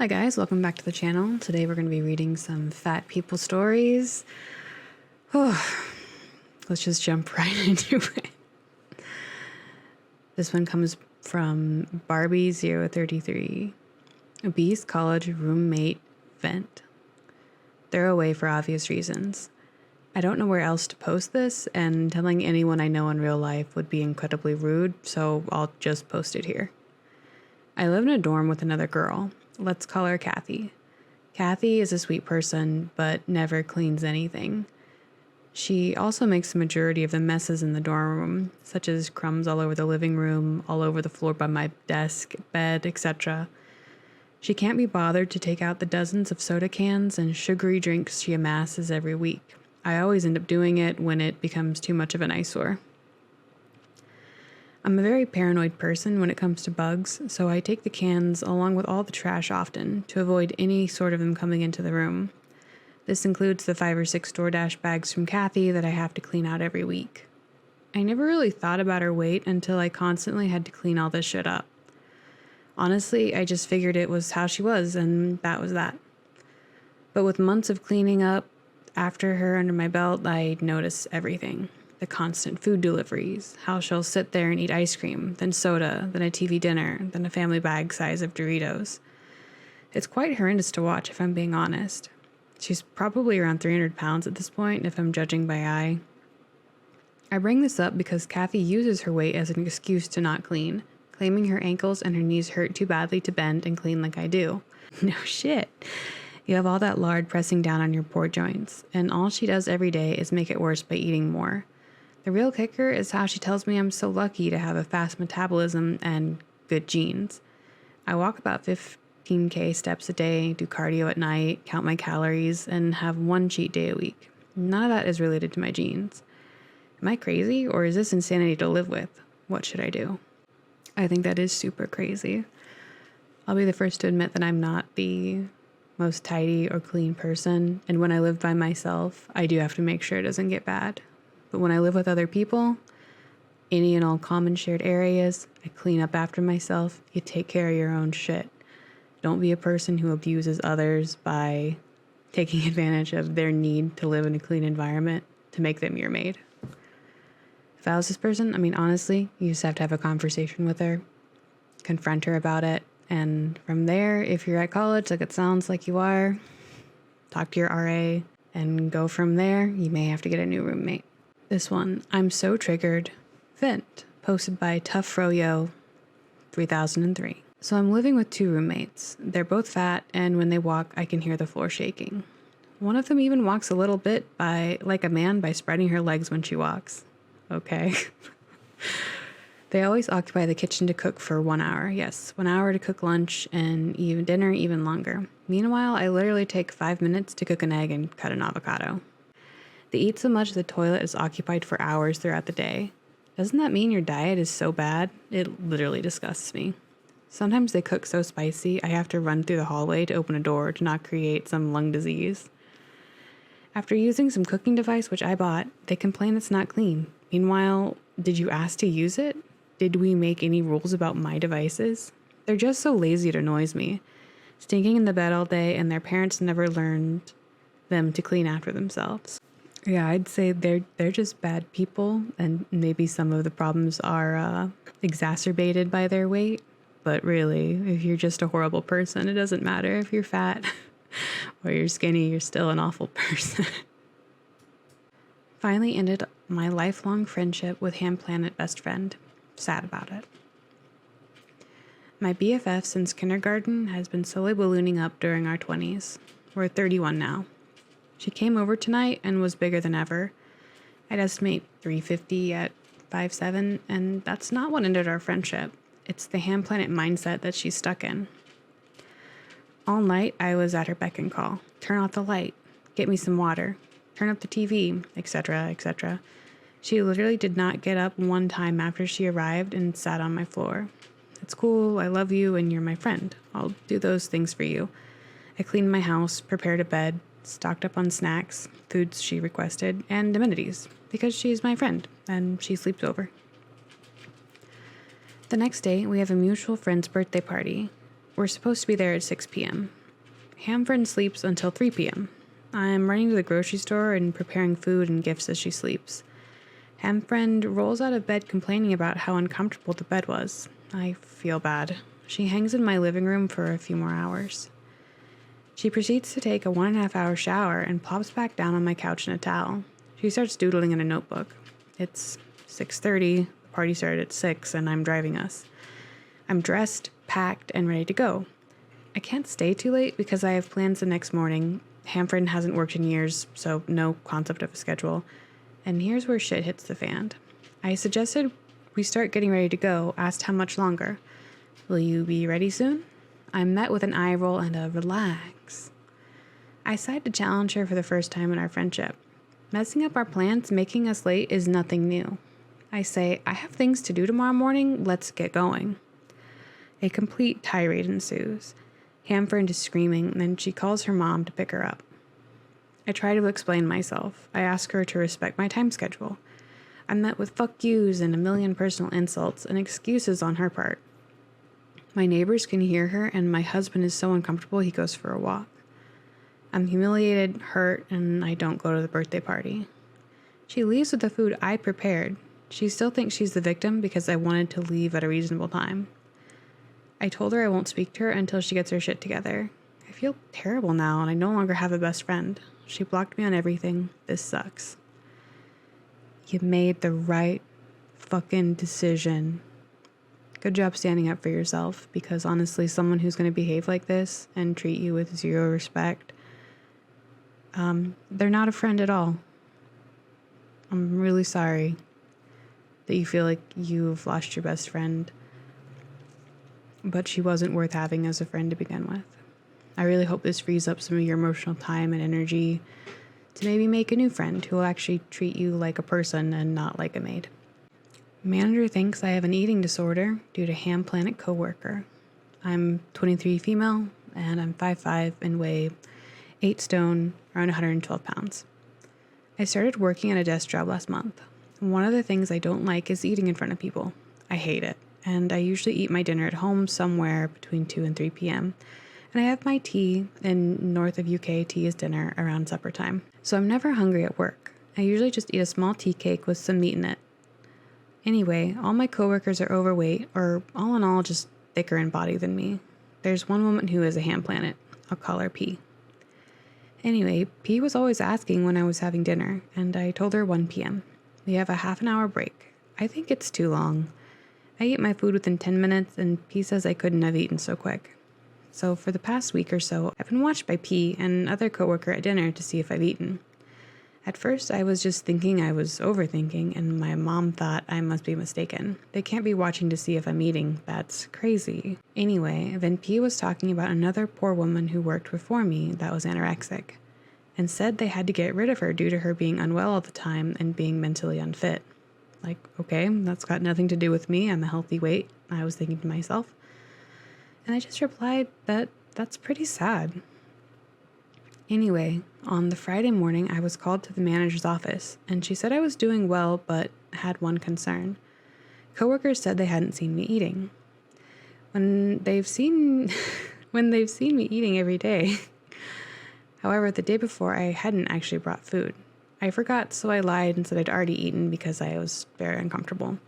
Hi guys, welcome back to the channel. Today we're going to be reading some fat people stories. Let's just jump right into it. This one comes from Barbie033. Obese college roommate vent. They're away for obvious reasons. I don't know where else to post this, and telling anyone I know in real life would be incredibly rude, so I'll just post it here. I live in a dorm with another girl. Let's call her Kathy. Kathy is a sweet person, but never cleans anything. She also makes the majority of the messes in the dorm room, such as crumbs all over the living room, all over the floor by my desk, bed, etc. She can't be bothered to take out the dozens of soda cans and sugary drinks she amasses every week. I always end up doing it when it becomes too much of an eyesore. I'm a very paranoid person when it comes to bugs, so I take the cans along with all the trash often to avoid any sort of them coming into the room. This includes the 5 or 6 DoorDash bags from Kathy that I have to clean out every week. I never really thought about her weight until I constantly had to clean all this shit up. Honestly, I just figured it was how she was, and that was that. But with months of cleaning up after her under my belt, I notice everything. The constant food deliveries, how she'll sit there and eat ice cream, then soda, then a TV dinner, then a family bag size of Doritos. It's quite horrendous to watch, if I'm being honest. She's probably around 300 pounds at this point, if I'm judging by eye. I bring this up because Kathy uses her weight as an excuse to not clean, claiming her ankles and her knees hurt too badly to bend and clean like I do. No shit. You have all that lard pressing down on your poor joints, and all she does every day is make it worse by eating more. The real kicker is how she tells me I'm so lucky to have a fast metabolism and good genes. I walk about 15k steps a day, do cardio at night, count my calories, and have one cheat day a week. None of that is related to my genes. Am I crazy, or is this insanity to live with? What should I do? I think that is super crazy. I'll be the first to admit that I'm not the most tidy or clean person, and when I live by myself, I do have to make sure it doesn't get bad. But when I live with other people, any and all common shared areas, I clean up after myself. You take care of your own shit. Don't be a person who abuses others by taking advantage of their need to live in a clean environment to make them your maid. If I was this person, honestly, you just have to have a conversation with her, confront her about it, and from there, if you're at college, like it sounds like you are, talk to your RA, and go from there. You may have to get a new roommate. This one, I'm so triggered. Vent, posted by Tough Froyo 3003. So I'm living with 2 roommates. They're both fat, and when they walk, I can hear the floor shaking. One of them even walks a little bit like a man by spreading her legs when she walks. Okay. They always occupy the kitchen to cook for 1 hour. Yes, 1 hour to cook lunch and even dinner even longer. Meanwhile, I literally take 5 minutes to cook an egg and cut an avocado. They eat so much the toilet is occupied for hours throughout the day. Doesn't that mean your diet is so bad? It literally disgusts me. Sometimes they cook so spicy, I have to run through the hallway to open a door to not create some lung disease. After using some cooking device, which I bought, they complain it's not clean. Meanwhile, did you ask to use it? Did we make any rules about my devices? They're just so lazy it annoys me. Stinking in the bed all day, and their parents never learned them to clean after themselves. Yeah, I'd say they're just bad people, and maybe some of the problems are exacerbated by their weight. But really, if you're just a horrible person, it doesn't matter if you're fat or you're skinny, you're still an awful person. Finally ended my lifelong friendship with Ham Planet best friend. Sad about it. My BFF since kindergarten has been slowly ballooning up during our 20s. We're 31 now. She came over tonight and was bigger than ever. I'd estimate 350 at 5'7", and that's not what ended our friendship. It's the Ham Planet mindset that she's stuck in. All night, I was at her beck and call. Turn off the light. Get me some water. Turn up the TV, etc., etc. She literally did not get up one time after she arrived and sat on my floor. It's cool, I love you, and you're my friend. I'll do those things for you. I cleaned my house, prepared a bed, stocked up on snacks, foods she requested, and amenities, because she's my friend, and she sleeps over. The next day, we have a mutual friend's birthday party. We're supposed to be there at 6 p.m. Hamfriend sleeps until 3 p.m. I'm running to the grocery store and preparing food and gifts as she sleeps. Hamfriend rolls out of bed complaining about how uncomfortable the bed was. I feel bad. She hangs in my living room for a few more hours. She proceeds to take a 1.5-hour shower and plops back down on my couch in a towel. She starts doodling in a notebook. It's 6:30, the party started at 6, and I'm driving us. I'm dressed, packed, and ready to go. I can't stay too late because I have plans the next morning. Hamfriend hasn't worked in years, so no concept of a schedule. And here's where shit hits the fan. I suggested we start getting ready to go, asked how much longer. Will you be ready soon? I'm met with an eye roll and a relax. I decide to challenge her for the first time in our friendship. Messing up our plans, making us late is nothing new. I say, I have things to do tomorrow morning, let's get going. A complete tirade ensues. Hamfriend is screaming, then she calls her mom to pick her up. I try to explain myself. I ask her to respect my time schedule. I'm met with fuck yous and a million personal insults and excuses on her part. My neighbors can hear her, and my husband is so uncomfortable he goes for a walk. I'm humiliated, hurt, and I don't go to the birthday party. She leaves with the food I prepared. She still thinks she's the victim because I wanted to leave at a reasonable time. I told her I won't speak to her until she gets her shit together. I feel terrible now, and I no longer have a best friend. She blocked me on everything. This sucks. You made the right fucking decision. Good job standing up for yourself, because honestly, someone who's going to behave like this and treat you with zero respect, they're not a friend at all. I'm really sorry that you feel like you've lost your best friend, but she wasn't worth having as a friend to begin with. I really hope this frees up some of your emotional time and energy to maybe make a new friend who will actually treat you like a person and not like a maid. Manager thinks I have an eating disorder due to Ham Planet coworker. I'm 23 female, and I'm 5'5" and weigh 8 stone, around 112 pounds. I started working at a desk job last month. One of the things I don't like is eating in front of people. I hate it, and I usually eat my dinner at home somewhere between 2 and 3 p.m., and I have my tea, and north of UK, tea is dinner around supper time. So I'm never hungry at work. I usually just eat a small tea cake with some meat in it. Anyway, all my coworkers are overweight, or all in all, just thicker in body than me. There's one woman who is a ham planet. I'll call her P. Anyway, P was always asking when I was having dinner, and I told her 1 p.m. We have a half an hour break. I think it's too long. I eat my food within 10 minutes, and P says I couldn't have eaten so quick. So for the past week or so, I've been watched by P and another coworker at dinner to see if I've eaten. At first, I was just thinking I was overthinking, and my mom thought I must be mistaken. They can't be watching to see if I'm eating. That's crazy. Anyway, then P was talking about another poor woman who worked before me that was anorexic, and said they had to get rid of her due to her being unwell all the time and being mentally unfit. Like, okay, that's got nothing to do with me. I'm a healthy weight, I was thinking to myself. And I just replied that that's pretty sad. Anyway, on the Friday morning, I was called to the manager's office, and she said I was doing well, but had one concern. Coworkers said they hadn't seen me eating. When they've seen me eating every day. However, the day before, I hadn't actually brought food. I forgot, so I lied and said I'd already eaten because I was very uncomfortable.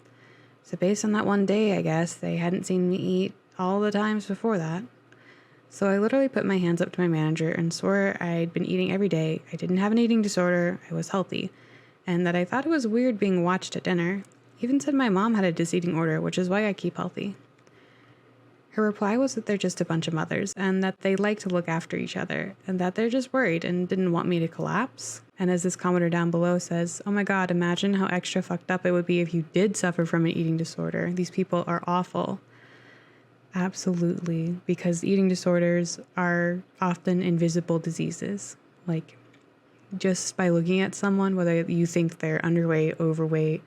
So based on that one day, I guess, they hadn't seen me eat all the times before that. So I literally put my hands up to my manager and swore I'd been eating every day, I didn't have an eating disorder, I was healthy, and that I thought it was weird being watched at dinner. Even said my mom had a diseating order, which is why I keep healthy. Her reply was that they're just a bunch of mothers, and that they like to look after each other, and that they're just worried and didn't want me to collapse. And as this commenter down below says, oh my god, imagine how extra fucked up it would be if you did suffer from an eating disorder. These people are awful. Absolutely, because eating disorders are often invisible diseases. Like, just by looking at someone, whether you think they're underweight, overweight,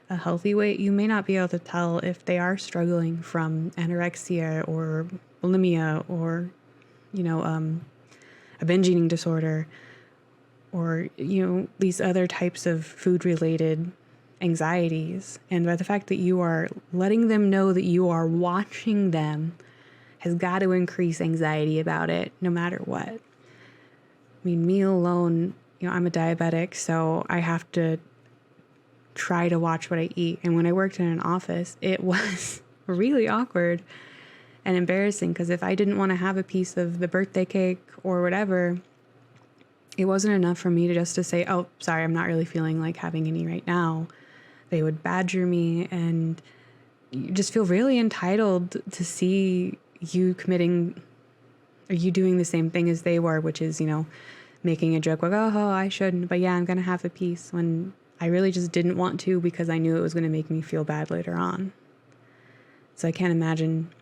a healthy weight, you may not be able to tell if they are struggling from anorexia or bulimia or, a binge eating disorder or, these other types of food-related anxieties. And by the fact that you are letting them know that you are watching them has got to increase anxiety about it no matter what. I mean, me alone, I'm a diabetic, so I have to try to watch what I eat. And when I worked in an office, it was really awkward and embarrassing because if I didn't want to have a piece of the birthday cake or whatever, it wasn't enough for me to say, oh, sorry, I'm not really feeling like having any right now. They would badger me, and you just feel really entitled to see you committing or you doing the same thing as they were, which is, making a joke like, oh, I shouldn't, but yeah, I'm going to have a piece, when I really just didn't want to because I knew it was going to make me feel bad later on. So I can't imagine.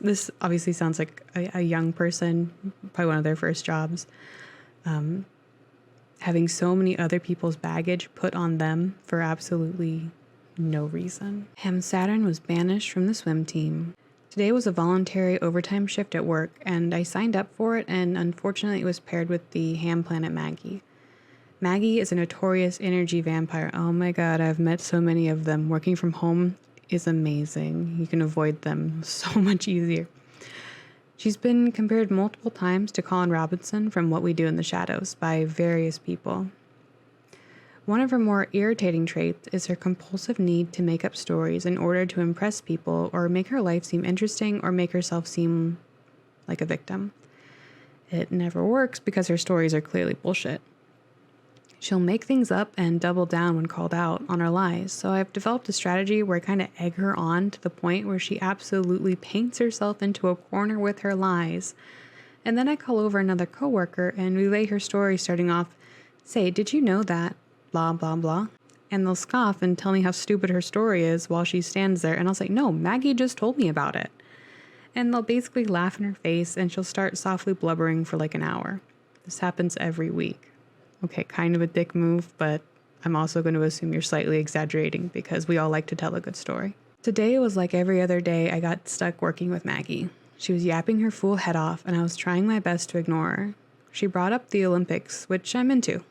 This obviously sounds like a young person, probably one of their first jobs, having so many other people's baggage put on them for absolutely no reason. Ham Saturn was banished from the swim team. Today was a voluntary overtime shift at work, and I signed up for it, and unfortunately it was paired with the ham planet Maggie. Maggie is a notorious energy vampire. Oh my god, I've met so many of them. Working from home is amazing. You can avoid them so much easier. She's been compared multiple times to Colin Robinson from What We Do in the Shadows by various people. One of her more irritating traits is her compulsive need to make up stories in order to impress people or make her life seem interesting or make herself seem like a victim. It never works because her stories are clearly bullshit. She'll make things up and double down when called out on her lies, so I've developed a strategy where I kind of egg her on to the point where she absolutely paints herself into a corner with her lies. And then I call over another coworker and relay her story starting off, say, did you know that, blah, blah, blah. And they'll scoff and tell me how stupid her story is while she stands there, and I'll say, no, Maggie just told me about it. And they'll basically laugh in her face and she'll start softly blubbering for like an hour. This happens every week. Okay, kind of a dick move, but I'm also going to assume you're slightly exaggerating because we all like to tell a good story. Today was like every other day I got stuck working with Maggie. She was yapping her fool head off, and I was trying my best to ignore her. She brought up the Olympics, which I'm into.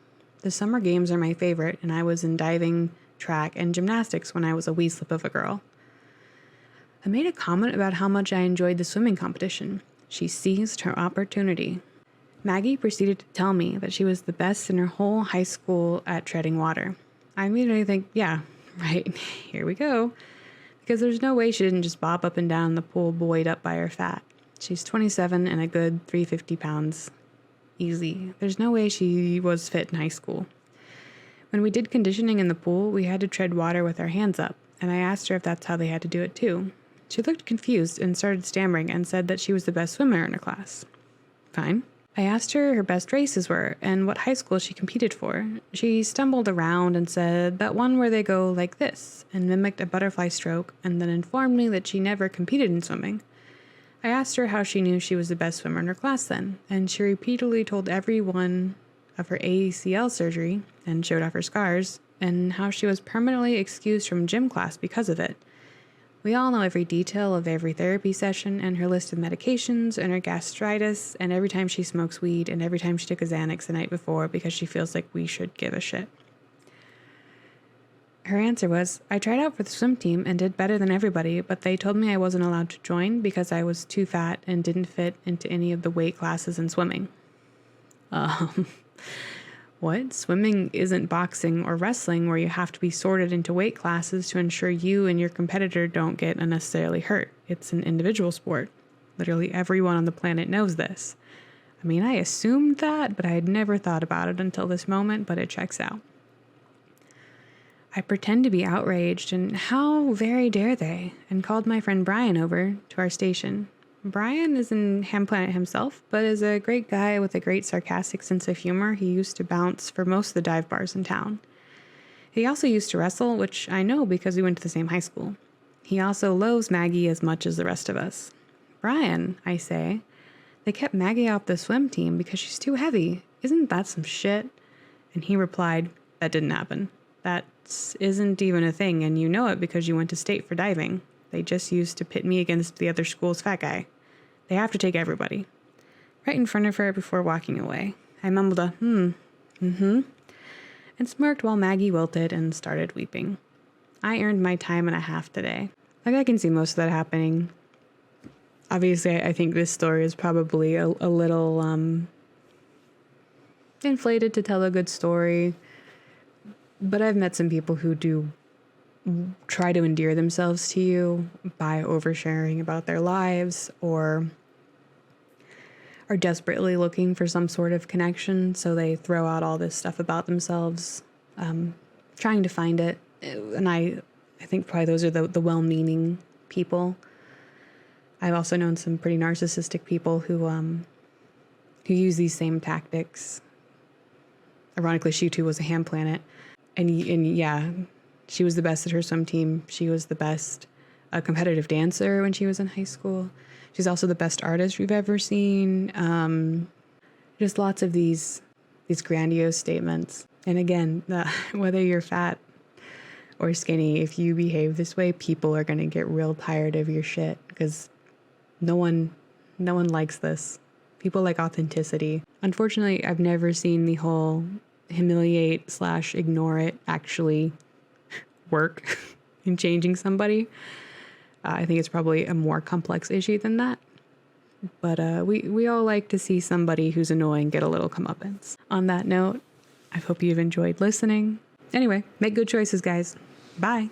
The summer games are my favorite, and I was in diving, track, and gymnastics when I was a wee slip of a girl. I made a comment about how much I enjoyed the swimming competition. She seized her opportunity. Maggie proceeded to tell me that she was the best in her whole high school at treading water. I immediately think, yeah, right, here we go. Because there's no way she didn't just bob up and down the pool buoyed up by her fat. She's 27 and a good 350 pounds. Easy. There's no way she was fit in high school. When we did conditioning in the pool, we had to tread water with our hands up, and I asked her if that's how they had to do it too. She looked confused and started stammering and said that she was the best swimmer in her class. Fine. I asked her best races were and what high school she competed for. She stumbled around and said that one where they go like this and mimicked a butterfly stroke, and then informed me that she never competed in swimming. I asked her how she knew she was the best swimmer in her class then, and she repeatedly told everyone of her ACL surgery and showed off her scars and how she was permanently excused from gym class because of it. We all know every detail of every therapy session and her list of medications and her gastritis and every time she smokes weed and every time she took a Xanax the night before because she feels like we should give a shit. Her answer was, I tried out for the swim team and did better than everybody, but they told me I wasn't allowed to join because I was too fat and didn't fit into any of the weight classes in swimming. What? Swimming isn't boxing or wrestling where you have to be sorted into weight classes to ensure you and your competitor don't get unnecessarily hurt. It's an individual sport. Literally everyone on the planet knows this. I mean, I assumed that, but I had never thought about it until this moment, but it checks out. I pretend to be outraged, and how very dare they, and called my friend Brian over to our station. Brian is in Ham Planet himself, but is a great guy with a great sarcastic sense of humor. He used to bounce for most of the dive bars in town. He also used to wrestle, which I know because we went to the same high school. He also loathes Maggie as much as the rest of us. Brian, I say, they kept Maggie off the swim team because she's too heavy. Isn't that some shit? And he replied, that didn't happen. That isn't even a thing, and you know it because you went to state for diving. They just used to pit me against the other school's fat guy. They have to take everybody. Right in front of her before walking away. I mumbled a, and smirked while Maggie wilted and started weeping. I earned my time and a half today. Like, I can see most of that happening Obviously, I think this story is probably a little inflated to tell a good story, but I've met some people who do try to endear themselves to you by oversharing about their lives, or are desperately looking for some sort of connection, so they throw out all this stuff about themselves, trying to find it. And I think probably those are the well-meaning people. I've also known some pretty narcissistic people who use these same tactics. Ironically, she too was a ham planet, and yeah, she was the best at her swim team. She was the best competitive dancer when she was in high school. She's also the best artist we've ever seen. Just lots of these grandiose statements. And again, whether you're fat or skinny, if you behave this way, people are going to get real tired of your shit, because no one likes this. People like authenticity. Unfortunately, I've never seen the whole humiliate/ignore it actually work in changing somebody. I think it's probably a more complex issue than that. But we all like to see somebody who's annoying get a little comeuppance. On that note, I hope you've enjoyed listening. Anyway, make good choices, guys. Bye.